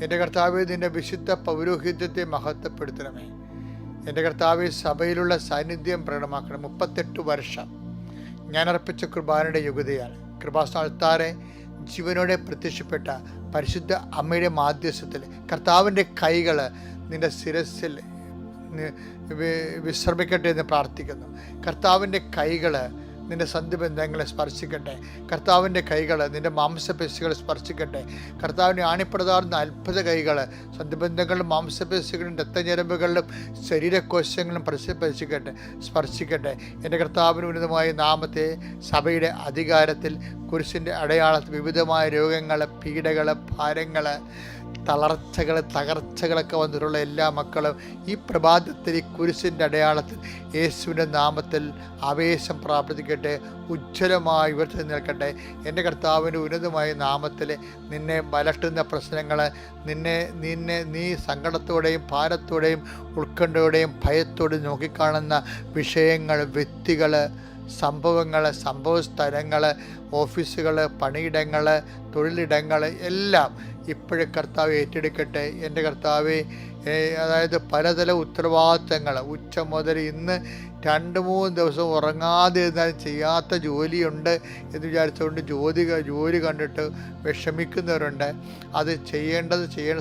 എൻ്റെ കർത്താവേ, നിൻ്റെ വിശുദ്ധ പൗരോഹിത്യത്തെ മഹത്വപ്പെടുത്തണമേ. എൻ്റെ കർത്താവേ, സഭയിലുള്ള സാന്നിധ്യം പ്രകടമാക്കണം. 38 വർഷം ഞാൻ അർപ്പിച്ച കുർബാനയുടെ യുഗതയാണ്. കൃപാസ്ഥാനത്താറെ ജീവനോടെ പ്രത്യക്ഷപ്പെട്ട പരിശുദ്ധ അമ്മയുടെ മാധ്യസ്ഥത്തിൽ കർത്താവിൻ്റെ കൈകൾ നിൻ്റെ ശിരസിൽ വിശ്രമിക്കട്ടെ എന്ന് പ്രാർത്ഥിക്കുന്നു. കർത്താവിൻ്റെ കൈകൾ നിൻ്റെ സന്ധിബന്ധങ്ങളെ സ്പർശിക്കട്ടെ. കർത്താവിൻ്റെ കൈകൾ നിൻ്റെ മാംസപേശികളെ സ്പർശിക്കട്ടെ. കർത്താവിനെ ആണിപ്രതാർന്ന അത്ഭുത കൈകൾ സന്ധിബന്ധങ്ങളിലും മാംസപേശികളിലും രക്തഞരമ്പുകളിലും ശരീരകോശങ്ങളിലും സ്പർശിക്കട്ടെ. എൻ്റെ കർത്താവിന് ഉന്നതമായ നാമത്തെ സഭയുടെ അധികാരത്തിൽ കുരിശിൻ്റെ അടയാളത്തിൽ വിവിധമായ രോഗങ്ങൾ, പീഡകൾ, ഭാരങ്ങൾ, തളർച്ചകൾ, തകർച്ചകളൊക്കെ വന്നിട്ടുള്ള എല്ലാ മക്കളും ഈ പ്രഭാതത്തിൽ ഈ കുരിശിൻ്റെ അടയാളത്തിൽ യേശുവിൻ്റെ നാമത്തിൽ ആവേശം പ്രാപിക്കട്ടെ, ഉജ്ജ്വലമായി ഉയർത്തി നിൽക്കട്ടെ. എൻ്റെ കർത്താവിൻ്റെ ഉന്നതമായ നാമത്തിൽ നിന്നെ വലട്ടുന്ന പ്രശ്നങ്ങൾ, നീ സങ്കടത്തോടെയും ഭാരത്തോടെയും ഉത്കണ്ഠയോടെയും ഭയത്തോടെയും നോക്കിക്കാണുന്ന വിഷയങ്ങൾ, വ്യക്തികൾ, സംഭവങ്ങൾ, സംഭവസ്ഥലങ്ങൾ, ഓഫീസുകൾ, പണിയിടങ്ങൾ, തൊഴിലിടങ്ങൾ എല്ലാം ഇപ്പോഴും കർത്താവ് ഏറ്റെടുക്കട്ടെ. എൻ്റെ കർത്താവെ, അതായത് പലതര ഉത്തരവാദിത്തങ്ങൾ ഉച്ച മുതൽ ഇന്ന് 2-3 ദിവസം ഉറങ്ങാതെ ഇരുന്നാൽ ചെയ്യാത്ത ജോലിയുണ്ട് എന്ന് വിചാരിച്ചുകൊണ്ട് ജോലി കണ്ടിട്ട് വിഷമിക്കുന്നവരുണ്ട്. അത് ചെയ്യേണ്ട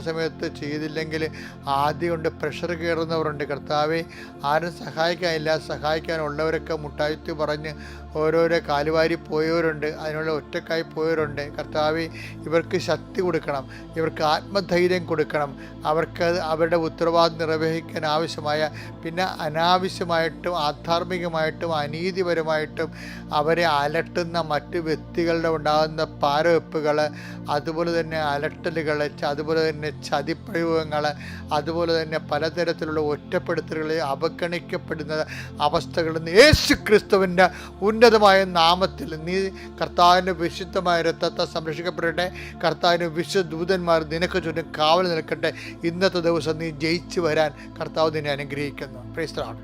സമയത്ത് ചെയ്തില്ലെങ്കിൽ ആദ്യം കൊണ്ട് പ്രഷർ കയറുന്നവരുണ്ട്. കർത്താവെ, ആരും സഹായിക്കാനില്ല, സഹായിക്കാനുള്ളവരൊക്കെ മുട്ടായിത്ത് പറഞ്ഞ് ഓരോരോ കാലുവാരി പോയവരുണ്ട്, അതിനുള്ള ഒറ്റക്കായി പോയവരുണ്ട്. കർത്താവെ, ഇവർക്ക് ശക്തി കൊടുക്കണം, ഇവർക്ക് ആത്മധൈര്യം കൊടുക്കണം. അവർക്ക് അവരുടെ ഉത്തരവാദിത്വം നിർവഹിക്കാൻ ആവശ്യമായ, പിന്നെ അനാവശ്യമായിട്ടും ആധാർമികമായിട്ടും അനീതിപരമായിട്ടും അവരെ അലട്ടുന്ന മറ്റ് വ്യക്തികളുടെ ഉണ്ടാകുന്ന പാരവെപ്പുകൾ, അതുപോലെ തന്നെ അലട്ടലുകൾ, അതുപോലെ തന്നെ ചതിപ്രയോഗങ്ങൾ, അതുപോലെ തന്നെ പലതരത്തിലുള്ള ഒറ്റപ്പെടുത്തലുകൾ, അവഗണിക്കപ്പെടുന്ന അവസ്ഥകളിൽ നിന്ന് യേശു ക്രിസ്തുവിൻ്റെ ഉന്നതമായ നാമത്തിൽ നീ കർത്താവിൻ്റെ വിശുദ്ധമായ രക്തത്തെ സംരക്ഷിക്കപ്പെടട്ടെ. കർത്താവിൻ്റെ വിശുദ്ധ ദൂതന്മാർ നിനക്ക് ചുറ്റും കാവൽ നിൽക്കട്ടെ. ഇന്നത്തെ ദിവസം നീ ജയിച്ചു വരാൻ കർത്താവ് നിന്നെ അനുഗ്രഹിക്കുന്നു. Praise the Lord.